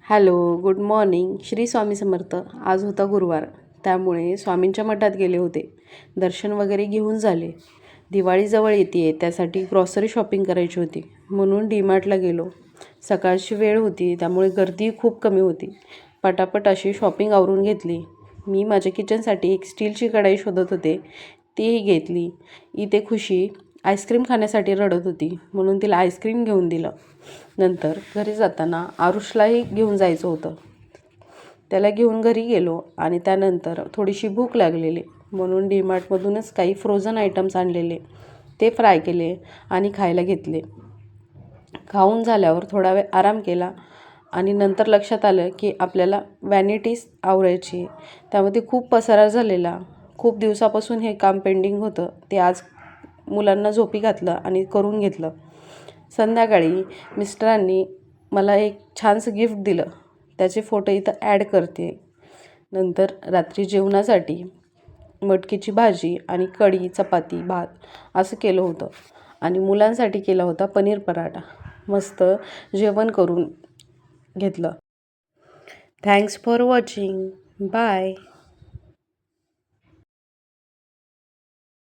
Hello, good morning. Shri Swami Samarth. आज होता गुरुवार, त्यामुळे स्वामींच्या मठात गेले होते. दर्शन वगैरे घेऊन झाले. दिवाळी जवळ येते, त्यासाठी ग्रॉसरी शॉपिंग करायची होती, म्हणून डीमार्टला गेलो. सकाळची वेळ होती, त्यामुळे गर्दी खूप कमी होती. पटापट अशी शॉपिंग आवरून घेतली. मी माझ्या किचनसाठी एक स्टीलची कढाई शोधत होते, तीही घेतली. इथे खुशी आईस्क्रीम खाण्यासाठी रडत होती, म्हणून तिला आईस्क्रीम घेऊन दिलं. नंतर घरी जाताना आरुषलाही घेऊन जायचं होतं. त्याला घेऊन घरी गेलो आणि त्यानंतर थोडीशी भूक लागलेली, म्हणून डीमार्टमधूनच काही फ्रोझन आयटम्स आणलेले, ते फ्राय केले आणि खायला घेतले. खाऊन झाल्यावर थोडा वेळ आराम केला आणि नंतर लक्षात आलं की आपल्याला व्हॅनिटीज आवरायची. त्यामध्ये खूप पसारा झालेला. खूप दिवसापासून हे काम पेंडिंग होतं. ते आज मुलांना झोपी घातलं आणि करून घेतलं. संध्याकाळी मिस्टरांनी मला एक छानसं गिफ्ट दिलं, त्याचे फोटो इथं ॲड करते. नंतर रात्री जेवणासाठी मटकीची भाजी आणि कढी, चपाती, भात असं केलं होतं आणि मुलांसाठी केला होता पनीर पराठा. मस्त जेवण करून घेतलं. Thanks for watching. बाय.